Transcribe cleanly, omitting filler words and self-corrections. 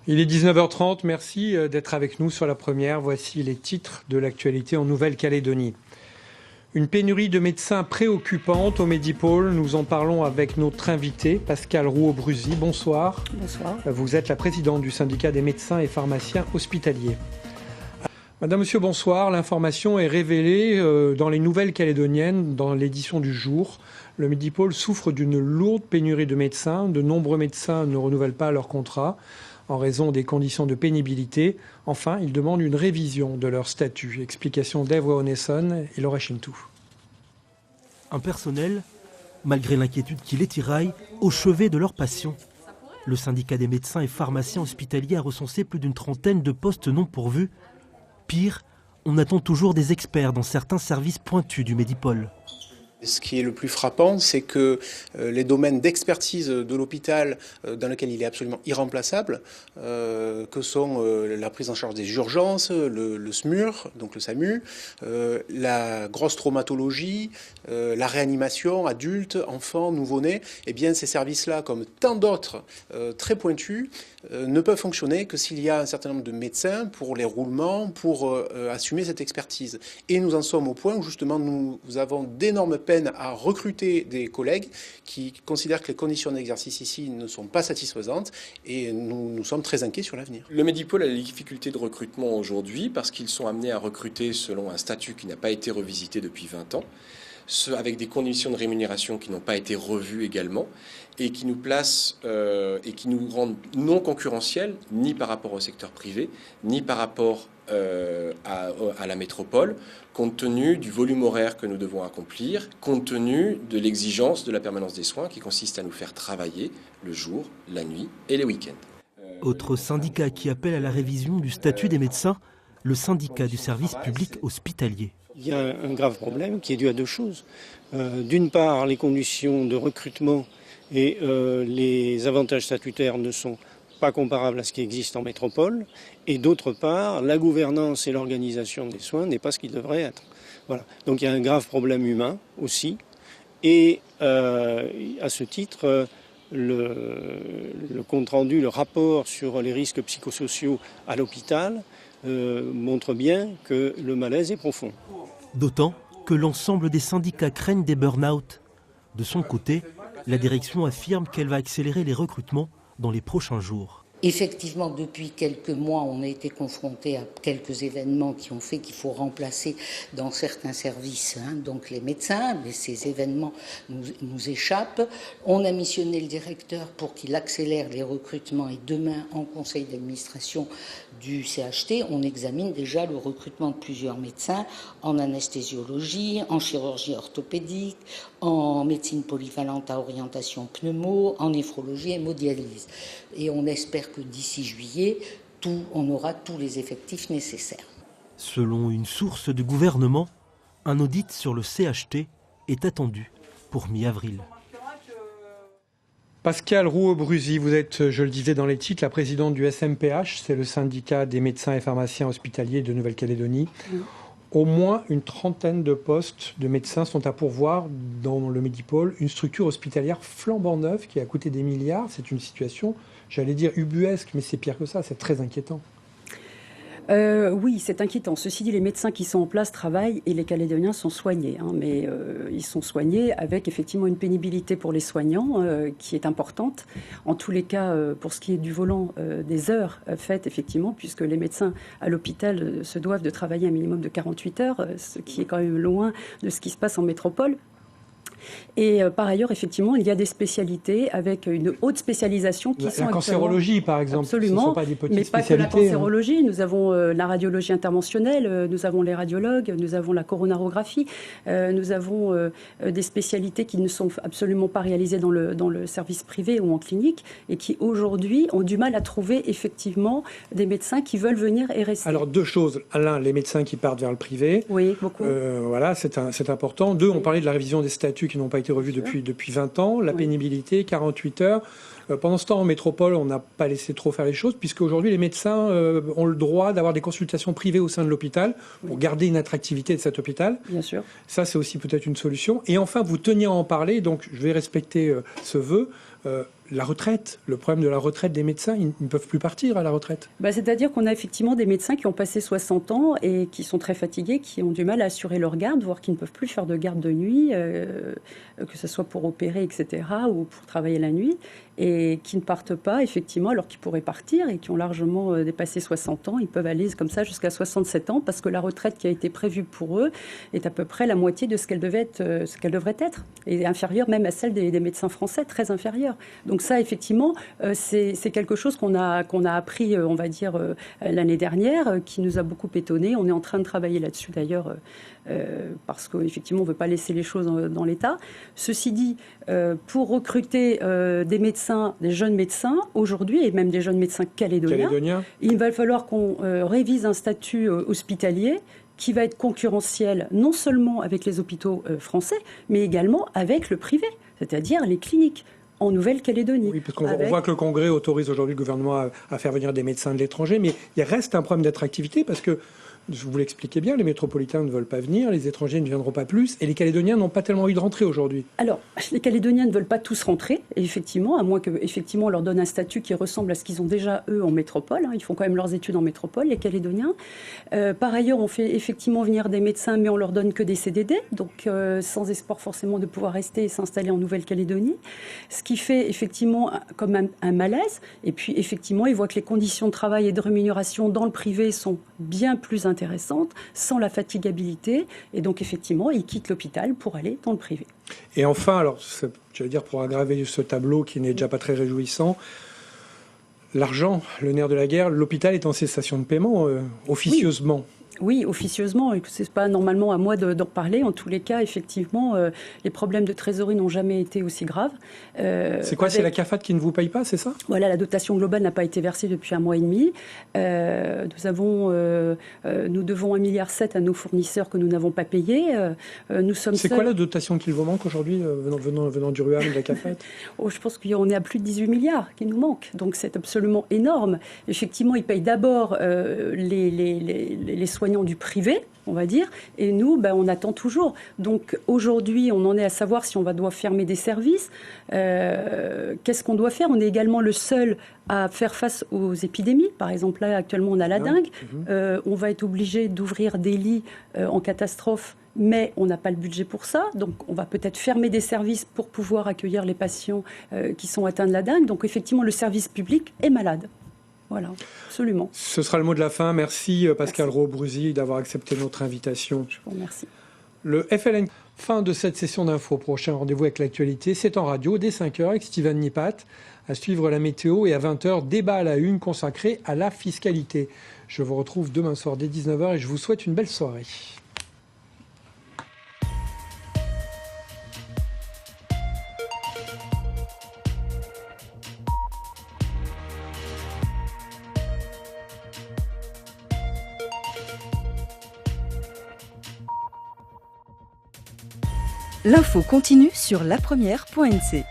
Il est 19h30, merci d'être avec nous sur la première. Voici les titres de l'actualité en Nouvelle-Calédonie. Une pénurie de médecins préoccupante au Medipôle. Nous en parlons avec notre invité, Pascale Rouault-Brusy. Bonsoir. Bonsoir. Vous êtes la présidente du syndicat des médecins et pharmaciens hospitaliers. Madame, monsieur, bonsoir. L'information est révélée dans les Nouvelles-Calédoniennes, dans l'édition du jour. Le Medipôle souffre d'une lourde pénurie de médecins. De nombreux médecins ne renouvellent pas leur contrat en raison des conditions de pénibilité. Enfin, ils demandent une révision de leur statut. Explication d'Ève Onesson et Laura Chintou. Un personnel, malgré l'inquiétude qui les tiraille, au chevet de leur passion. Le syndicat des médecins et pharmaciens hospitaliers a recensé plus d'une trentaine de postes non pourvus. Pire, on attend toujours des experts dans certains services pointus du Medipôle. Ce qui est le plus frappant, c'est que les domaines d'expertise de l'hôpital dans lesquels il est absolument irremplaçable, que sont la prise en charge des urgences, le SMUR, donc le SAMU, la grosse traumatologie, la réanimation, adultes, enfants, nouveau-nés, eh bien ces services-là, comme tant d'autres très pointus, ne peuvent fonctionner que s'il y a un certain nombre de médecins pour les roulements, pour assumer cette expertise. Et nous en sommes au point où justement nous avons d'énormes peines à recruter des collègues qui considèrent que les conditions d'exercice ici ne sont pas satisfaisantes et nous sommes très inquiets sur l'avenir. Le Medipôle a des difficultés de recrutement aujourd'hui parce qu'ils sont amenés à recruter selon un statut qui n'a pas été revisité depuis 20 ans, avec des conditions de rémunération qui n'ont pas été revues également et qui nous placent et qui nous rendent non concurrentiels ni par rapport au secteur privé, ni par rapport à la métropole, compte tenu du volume horaire que nous devons accomplir, compte tenu de l'exigence de la permanence des soins qui consiste à nous faire travailler le jour, la nuit et les week-ends. Autre syndicat qui appelle à la révision du statut des médecins, le syndicat du service public hospitalier. Il y a un grave problème qui est dû à deux choses. D'une part, les conditions de recrutement et les avantages statutaires ne sont pas comparables à ce qui existe en métropole. Et d'autre part, la gouvernance et l'organisation des soins n'est pas ce qu'il devrait être. Voilà. Donc il y a un grave problème humain aussi. Et à ce titre, le compte-rendu, le rapport sur les risques psychosociaux à l'hôpital montre bien que le malaise est profond. D'autant que l'ensemble des syndicats craignent des burn-out. De son côté, la direction affirme qu'elle va accélérer les recrutements dans les prochains jours. Effectivement, depuis quelques mois, on a été confronté à quelques événements qui ont fait qu'il faut remplacer dans certains services donc les médecins, mais ces événements nous échappent. On a missionné le directeur pour qu'il accélère les recrutements et demain, en conseil d'administration du CHT, on examine déjà le recrutement de plusieurs médecins en anesthésiologie, en chirurgie orthopédique, en médecine polyvalente à orientation pneumo, en néphrologie et hémodialyse. Et on espère que d'ici juillet, on aura tous les effectifs nécessaires. Selon une source du gouvernement, un audit sur le CHT est attendu pour mi-avril. Pascale Rouault-Brusy, vous êtes, je le disais dans les titres, la présidente du SMPH, c'est le syndicat des médecins et pharmaciens hospitaliers de Nouvelle-Calédonie. Au moins une trentaine de postes de médecins sont à pourvoir dans le Medipôle, une structure hospitalière flambant neuve qui a coûté des milliards. C'est une situation, j'allais dire ubuesque, mais c'est pire que ça, c'est très inquiétant. Oui, c'est inquiétant. Ceci dit, les médecins qui sont en place travaillent et les Calédoniens sont soignés. Mais ils sont soignés avec effectivement une pénibilité pour les soignants qui est importante. En tous les cas, pour ce qui est du volant des heures faites, effectivement, puisque les médecins à l'hôpital se doivent de travailler un minimum de 48 heures, ce qui est quand même loin de ce qui se passe en métropole. Et par ailleurs, effectivement, il y a des spécialités avec une haute spécialisation qui sont la cancérologie, par exemple, absolument, ce ne sont pas des petites mais pas que spécialités. la cancérologie. Nous avons la radiologie interventionnelle, nous avons les radiologues, nous avons la coronarographie, nous avons des spécialités qui ne sont absolument pas réalisées dans le service privé ou en clinique et qui aujourd'hui ont du mal à trouver effectivement des médecins qui veulent venir et rester. Alors deux choses. L'un, les médecins qui partent vers le privé. Oui, beaucoup. Voilà, c'est important. Deux, on parlait de la révision des statuts qui n'ont pas été revus depuis 20 ans, la pénibilité, 48 heures. Pendant ce temps, en métropole, on n'a pas laissé trop faire les choses, puisque aujourd'hui, les médecins ont le droit d'avoir des consultations privées au sein de l'hôpital pour garder une attractivité de cet hôpital. Bien sûr. Ça, c'est aussi peut-être une solution. Et enfin, vous teniez à en parler, donc je vais respecter ce vœu. la retraite, le problème de la retraite des médecins, ils ne peuvent plus partir à la retraite. C'est-à-dire qu'on a effectivement des médecins qui ont passé 60 ans et qui sont très fatigués, qui ont du mal à assurer leur garde, voire qui ne peuvent plus faire de garde de nuit, que ce soit pour opérer, etc., ou pour travailler la nuit, et qui ne partent pas, effectivement, alors qu'ils pourraient partir et qui ont largement dépassé 60 ans. Ils peuvent aller comme ça jusqu'à 67 ans parce que la retraite qui a été prévue pour eux est à peu près la moitié de ce qu'elle devrait être, et inférieure même à celle des médecins français, très inférieure. Donc ça, effectivement, c'est quelque chose qu'on a appris, on va dire, l'année dernière, qui nous a beaucoup étonnés. On est en train de travailler là-dessus, d'ailleurs, parce qu'effectivement, on ne veut pas laisser les choses dans l'état. Ceci dit, pour recruter des médecins, des jeunes médecins, aujourd'hui, et même des jeunes médecins calédoniens, il va falloir qu'on révise un statut hospitalier qui va être concurrentiel non seulement avec les hôpitaux français, mais également avec le privé, c'est-à-dire les cliniques en Nouvelle-Calédonie. Oui, parce qu'on voit que le Congrès autorise aujourd'hui le gouvernement à faire venir des médecins de l'étranger, mais il reste un problème d'attractivité parce que, je vous l'expliquais bien, les métropolitains ne veulent pas venir, les étrangers ne viendront pas plus, et les Calédoniens n'ont pas tellement envie de rentrer aujourd'hui. Alors, les Calédoniens ne veulent pas tous rentrer, effectivement, à moins qu'effectivement on leur donne un statut qui ressemble à ce qu'ils ont déjà, eux, en métropole. Ils font quand même leurs études en métropole, les Calédoniens. Par ailleurs, on fait effectivement venir des médecins, mais on leur donne que des CDD, donc sans espoir forcément de pouvoir rester et s'installer en Nouvelle-Calédonie. Ce qui fait effectivement comme un malaise. Et puis, effectivement, ils voient que les conditions de travail et de rémunération dans le privé sont bien plus intéressantes, sans la fatigabilité. Et donc, effectivement, ils quittent l'hôpital pour aller dans le privé. Et enfin, alors, j'allais dire, pour aggraver ce tableau qui n'est déjà pas très réjouissant, l'argent, le nerf de la guerre, l'hôpital est en cessation de paiement, officieusement. Oui, officieusement, et ce n'est pas normalement à moi d'en parler. En tous les cas, effectivement, les problèmes de trésorerie n'ont jamais été aussi graves. C'est quoi, c'est la CAFAT qui ne vous paye pas, c'est ça? Voilà, la dotation globale n'a pas été versée depuis 1 mois et demi. Nous devons 1,7 milliard à nos fournisseurs que nous n'avons pas payés. C'est quoi la dotation qu'il vous manque aujourd'hui, venant du RUAM et de la CAFAT? Je pense qu'on est à plus de 18 milliards qui nous manquent. Donc c'est absolument énorme. Effectivement, ils payent d'abord les soignants du privé, on va dire, et nous, on attend toujours. Donc aujourd'hui, on en est à savoir si on doit fermer des services. Qu'est-ce qu'on doit faire? On est également le seul à faire face aux épidémies. Par exemple, là, actuellement, on a la dengue. On va être obligé d'ouvrir des lits en catastrophe, mais on n'a pas le budget pour ça. Donc on va peut-être fermer des services pour pouvoir accueillir les patients qui sont atteints de la dengue. Donc effectivement, le service public est malade. Voilà, absolument. Ce sera le mot de la fin. Merci Pascale Ro-Bruzy d'avoir accepté notre invitation. Je vous remercie. Le FLN, fin de cette session d'info. Prochain rendez-vous avec l'actualité, c'est en radio dès 5h avec Steven Nipat. À suivre la météo et à 20h, débat à la une consacré à la fiscalité. Je vous retrouve demain soir dès 19h et je vous souhaite une belle soirée. L'info continue sur lapremière.nc.